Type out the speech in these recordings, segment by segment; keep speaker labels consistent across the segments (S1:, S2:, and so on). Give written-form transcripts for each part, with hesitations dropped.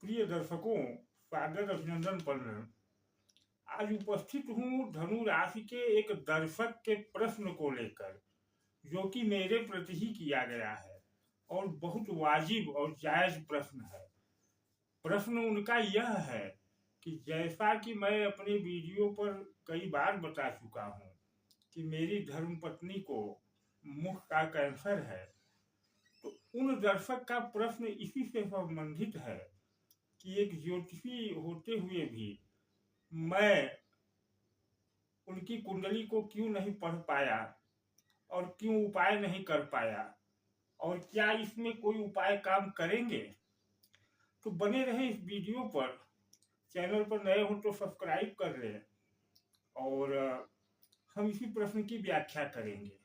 S1: प्रिय दर्शकों, स्वागत अभिनंदन पत्र। आज उपस्थित हूँ धनु राशि के एक दर्शक के प्रश्न को लेकर, जो कि मेरे प्रति ही किया गया है और बहुत वाजिब और जायज प्रश्न है। प्रश्न उनका यह है कि जैसा कि मैं अपने वीडियो पर कई बार बता चुका हूँ कि मेरी धर्मपत्नी को मुख का कैंसर है, तो उन दर्शक का प्रश्न इसी से संबंधित है कि एक ज्योतिषी होते हुए भी मैं उनकी कुंडली को क्यों नहीं पढ़ पाया और क्यों उपाय नहीं कर पाया, और क्या इसमें कोई उपाय काम करेंगे। तो बने रहे इस वीडियो पर। चैनल पर नए हो तो सब्सक्राइब कर लें और हम इसी प्रश्न की व्याख्या करेंगे।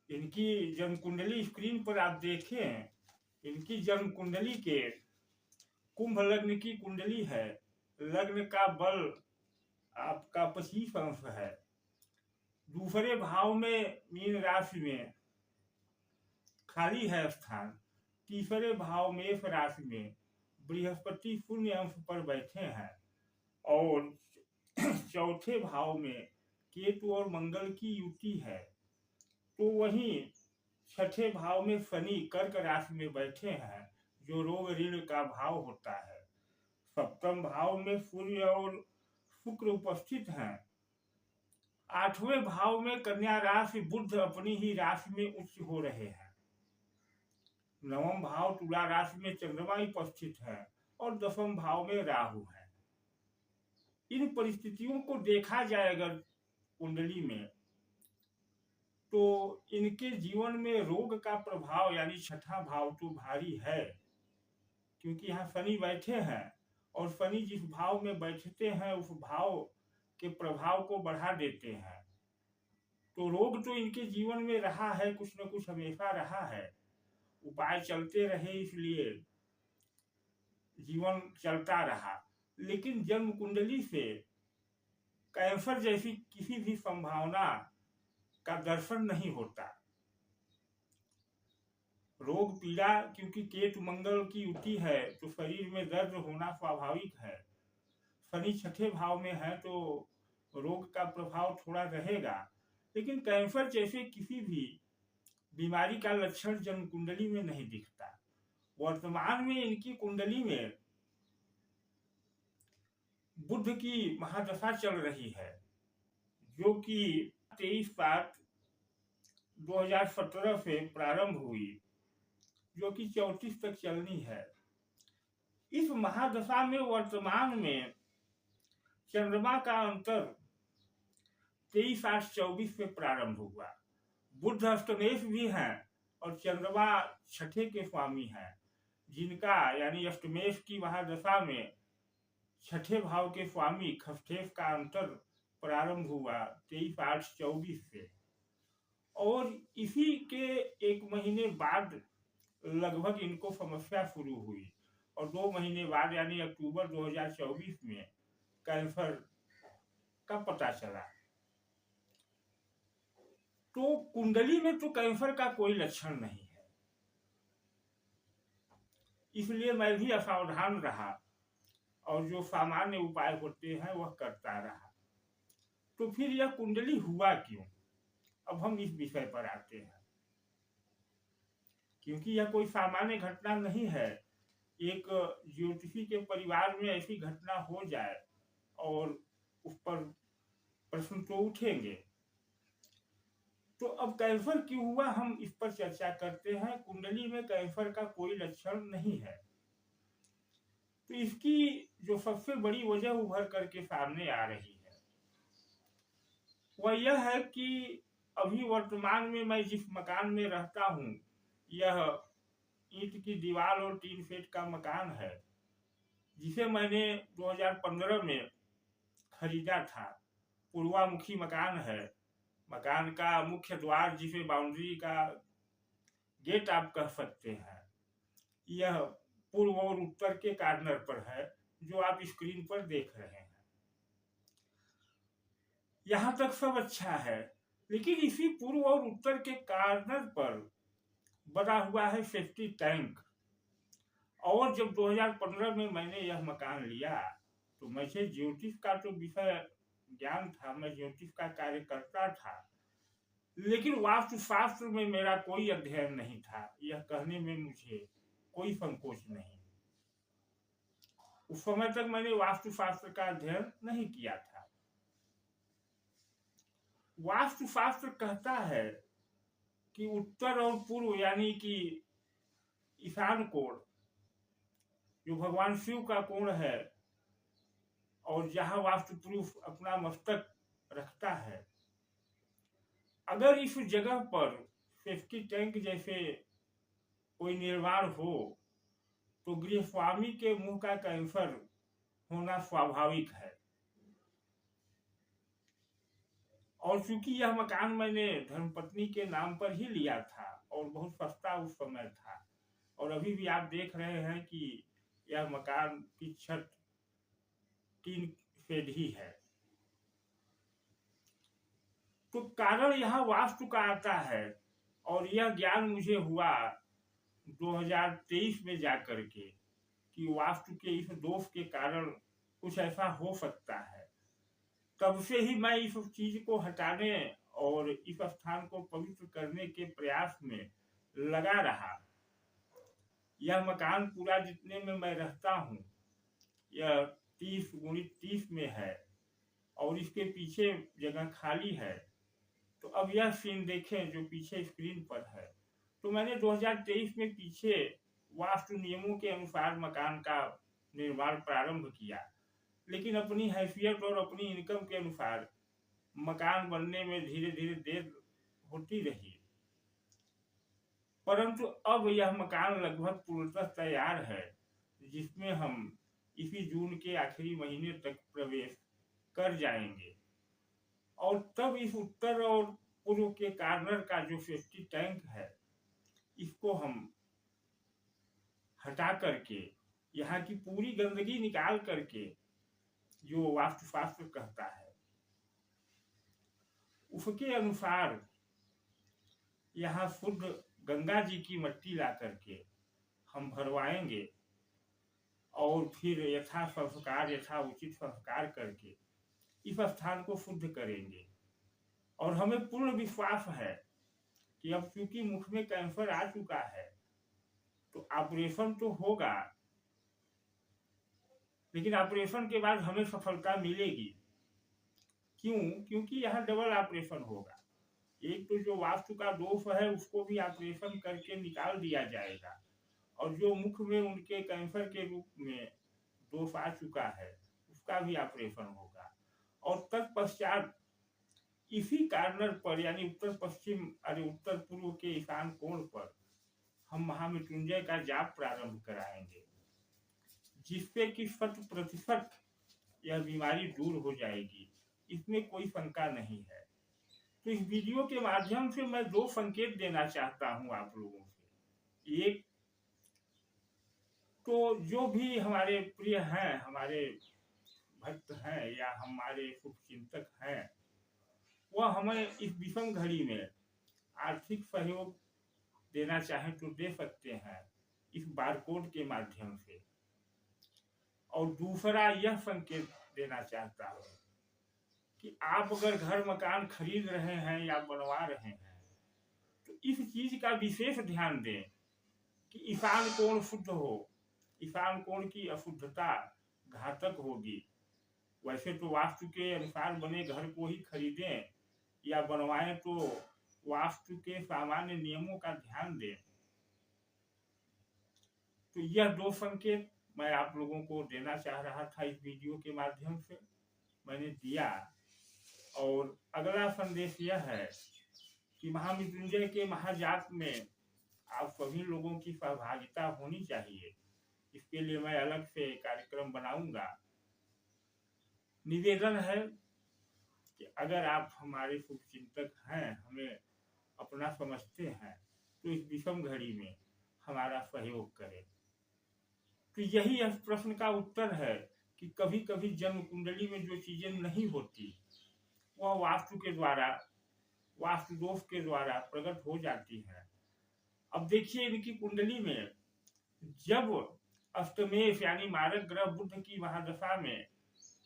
S1: इनकी जन्म कुंडली स्क्रीन पर आप देखें। इनकी जन्म कुंडली के कुंभ लग्न की कुंडली है। लग्न का बल आपका 25 अंश है। दूसरे भाव में मीन राशि में खाली है स्थान। तीसरे भाव मेष राशि में बृहस्पति शून्य अंश पर बैठे हैं और चौथे भाव में केतु और मंगल की युति है। तो वहीं छठे भाव में शनि कर्क राशि में बैठे हैं, जो रोग ऋण का भाव होता है। सप्तम भाव में सूर्य और शुक्र उपस्थित हैं। आठवें भाव में कन्या राशि बुध अपनी ही राशि में उच्च हो रहे हैं। नवम भाव तुला राशि में चंद्रमा उपस्थित है और दसम भाव में राहु है। इन परिस्थितियों को देखा जाए अगर कुंडली में, तो इनके जीवन में रोग का प्रभाव यानी छठा भाव तो भारी है, क्योंकि यहाँ शनि बैठे हैं और शनि जिस भाव में बैठते हैं उस भाव के प्रभाव को बढ़ा देते हैं। तो रोग तो इनके जीवन में रहा है, कुछ न कुछ हमेशा रहा है। उपाय चलते रहे इसलिए जीवन चलता रहा, लेकिन जन्म कुंडली से कैंसर जैसी किसी भी संभावना का दर्शन नहीं होता। रोग पीड़ा, क्योंकि केतु मंगल की युति है तो शरीर में दर्द होना स्वाभाविक है। शनि छठे भाव में है तो रोग का प्रभाव थोड़ा रहेगा, लेकिन कैंसर जैसे किसी भी बीमारी का लक्षण जन्म कुंडली में नहीं दिखता। वर्तमान में इनकी कुंडली में बुध की महादशा चल रही है, जो कि 23/7/2017 से प्रारंभ हुई, जो कि 34 तक चलनी है। इस महादशा में वर्तमान में चंद्रमा का अंतर 23/8/24 से प्रारंभ हुआ। बुध अष्टमेश भी हैं और चंद्रमा छठे के स्वामी हैं, जिनका यानी अष्टमेश की महादशा में छठे भाव के स्वामी खष्ठेश का अंतर प्रारंभ हुआ 23/8/24 से, और इसी के एक महीने बाद लगभग इनको समस्या शुरू हुई और 2 महीने बाद यानी अक्टूबर 2024 में कैंसर का पता चला। तो कुंडली में तो कैंसर का कोई लक्षण नहीं है, इसलिए मैं भी असावधान रहा और जो सामान्य उपाय होते हैं वह करता रहा। तो फिर यह कुंडली हुआ क्यों? अब हम इस विषय पर आते हैं, क्योंकि यह कोई सामान्य घटना नहीं है। एक ज्योतिषी के परिवार में ऐसी घटना हो जाए और उस पर प्रश्न तो उठेंगे। तो अब कैंसर क्यों हुआ, हम इस पर चर्चा करते हैं। कुंडली में कैंसर का कोई लक्षण नहीं है, तो इसकी जो सबसे बड़ी वजह उभर करके सामने आ रही है वह यह है कि अभी वर्तमान में मैं जिस मकान में रहता हूँ, यह ईंट की दीवार और 3 सेट का मकान है, जिसे मैंने 2015 में खरीदा था। पूर्वामुखी मकान है। मकान का मुख्य द्वार, जिसे बाउंड्री का गेट आप कह सकते हैं, यह पूर्व और उत्तर के कॉर्नर पर है, जो आप स्क्रीन पर देख रहे हैं। यहां तक सब अच्छा है, लेकिन इसी पूर्व और उत्तर के कॉर्नर पर बना हुआ है सेफ्टी टैंक, और जब 2015 में मैंने यह मकान लिया तो मुझे ज्योतिष का तो विषय ज्ञान था, मैं ज्योतिष का कार्य करता था, लेकिन वास्तुशास्त्र में मेरा कोई अध्ययन नहीं था। यह कहने में मुझे कोई संकोच नहीं। उस समय तक मैंने वास्तुशास्त्र का अध्ययन नहीं किया था। वास्तुशास्त्र कहता है कि उत्तर और पूर्व यानी कि ईशान कोण जो भगवान शिव का कोण है और जहां वास्तु पुरुष अपना मस्तक रखता है, अगर इस जगह पर सेफ्टी टैंक जैसे कोई निर्माण हो तो गृहस्वामी के मुंह का कैंसर होना स्वाभाविक है। और चूंकि यह मकान मैंने धर्मपत्नी के नाम पर ही लिया था और बहुत सस्ता उस समय था, और अभी भी आप देख रहे हैं कि यह मकान की छत टीन शेड ही है, तो कारण यहाँ वास्तु का आता है। और यह ज्ञान मुझे हुआ 2023 में जाकर के कि वास्तु के इस दोष के कारण कुछ ऐसा हो सकता है। तब से ही मैं इस चीज को हटाने और इस स्थान को पवित्र करने के प्रयास में लगा रहा। यह मकान पूरा जितने में मैं रहता हूँ यह 30x30 में है और इसके पीछे जगह खाली है। तो अब यह सीन देखें जो पीछे स्क्रीन पर है। तो मैंने 2023 में पीछे वास्तु नियमों के अनुसार मकान का निर्माण प्रारंभ किया, लेकिन अपनी हैसियत और अपनी इनकम के अनुसार मकान बनने में धीरे धीरे देर होती रही, परंतु अब यह मकान लगभग पूर्णतः तैयार है, जिसमें हम इसी जून के आखिरी महीने तक प्रवेश कर जाएंगे। और तब इस उत्तर और पूर्व के कार्नर का जो सेफ्टी टैंक है इसको हम हटा करके यहाँ की पूरी गंदगी निकाल करके जो वास्तुशास्त्र कहता है उसके अनुसार यहाँ शुद्ध गंगा जी की मट्टी ला करके हम भरवाएंगे और फिर यथा संस्कार यथा उचित संस्कार करके इस स्थान को शुद्ध करेंगे। और हमें पूर्ण विश्वास है कि अब चूंकि मुख में कैंसर आ चुका है तो ऑपरेशन तो होगा, लेकिन ऑपरेशन के बाद हमें सफलता मिलेगी। क्यों? क्योंकि यहाँ डबल ऑपरेशन होगा। एक तो जो वास्तु का दोष है उसको भी ऑपरेशन करके निकाल दिया जाएगा, और जो मुख में उनके कैंसर के रूप में दोष आ चुका है उसका भी ऑपरेशन होगा। और तत्पश्चात इसी कार्नर पर यानी उत्तर पूर्व के ईशान कोण पर हम महामृत्युंजय का जाप प्रारंभ कराएंगे, जिससे कि 100% यह बीमारी दूर हो जाएगी, इसमें कोई शंका नहीं है। तो इस वीडियो के माध्यम से मैं 2 संकेत देना चाहता हूं आप लोगों से। एक तो जो भी हमारे प्रिय हैं, हमारे भक्त हैं या हमारे शुभचिंतक हैं, वह हमें इस विषम घड़ी में आर्थिक सहयोग देना चाहें तो दे सकते हैं इस बारकोड के माध्यम से। और दूसरा यह संकेत देना चाहता हूं कि आप अगर घर मकान खरीद रहे हैं या बनवा रहे हैं तो इस चीज का विशेष ध्यान दें कि ईशान कोण शुद्ध हो। ईशान कोण की अशुद्धता घातक होगी। वैसे तो वास्तु के अनुसार बने घर को ही खरीदें या बनवाएं तो वास्तु के सामान्य नियमों का ध्यान दें। तो यह 2 संकेत मैं आप लोगों को देना चाह रहा था इस वीडियो के माध्यम से, मैंने दिया। और अगला संदेश यह है कि महामृत्युंजय के महाजाप में आप सभी लोगों की सहभागिता होनी चाहिए। इसके लिए मैं अलग से कार्यक्रम बनाऊंगा। निवेदन है कि अगर आप हमारे शुभचिंतक हैं, हमें अपना समझते हैं, तो इस विषम घड़ी में हमारा सहयोग करें। तो यही इस प्रश्न का उत्तर है कि कभी कभी जन्म कुंडली में जो चीजें नहीं होती वह वास्तु के द्वारा, वास्तु दोष के द्वारा प्रकट हो जाती है। अब देखिए इनकी कुंडली में जब अष्टमेश यानी मारक ग्रह बुध की महादशा में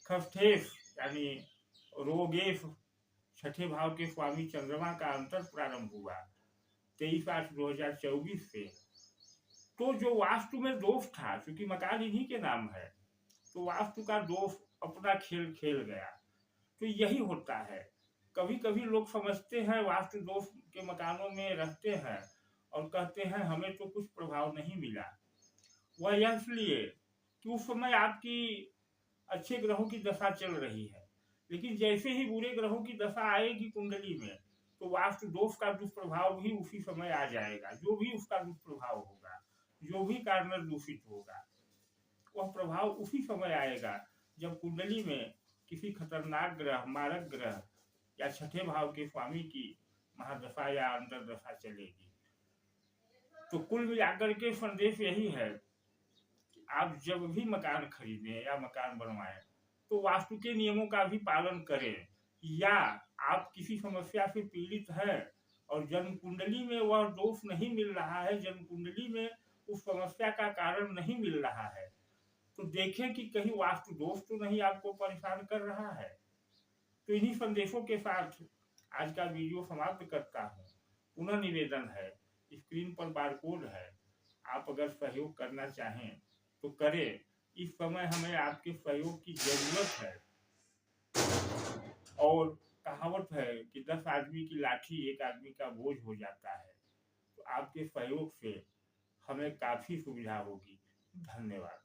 S1: खष्ठेश यानी रोगेश छठे भाव के स्वामी चंद्रमा का अंतर प्रारंभ हुआ 23/8/2024 से। तो जो वास्तु में दोष था, क्योंकि मकान इन्हीं के नाम है, तो वास्तु का दोष अपना खेल खेल गया। तो यही होता है, कभी कभी लोग समझते हैं वास्तु दोष के मकानों में रहते हैं और कहते हैं हमें तो कुछ प्रभाव नहीं मिला। वह इसलिए कि उस समय आपकी अच्छे ग्रहों की दशा चल रही है, लेकिन जैसे ही बुरे ग्रहों की दशा आएगी कुंडली में, तो वास्तु दोष का दुष्प्रभाव भी उसी समय आ जाएगा। जो भी उसका दुष्प्रभाव होगा, जो भी कारण दूषित होगा, वह प्रभाव उसी समय आएगा जब कुंडली में किसी खतरनाक ग्रह, मारक ग्रह या छठे भाव के स्वामी की महादशा या अंतरदशा चलेगी। तो कुल मिलाकर के संदेश यही है कि आप जब भी मकान खरीदें या मकान बनवाएं तो वास्तु के नियमों का भी पालन करें। या आप किसी समस्या से पीड़ित हैं और जन्म कुंडली में वह दोष नहीं मिल रहा है, जन्म कुंडली में उस समस्या का कारण नहीं मिल रहा है, तो देखें कि कहीं वास्तु दोष तो नहीं आपको परेशान कर रहा है। तो इन्हीं संदेशों के साथ आज का वीडियो समाप्त करता हूँ। पुनः निवेदन है, स्क्रीन पर बारकोड है, आप अगर सहयोग करना चाहें तो करें। इस समय हमें आपके सहयोग की जरूरत है। और कहावत है कि 10 आदमी की लाठी एक आदमी का बोझ हो जाता है। तो आपके सहयोग से हमें काफी सुविधा होगी। धन्यवाद।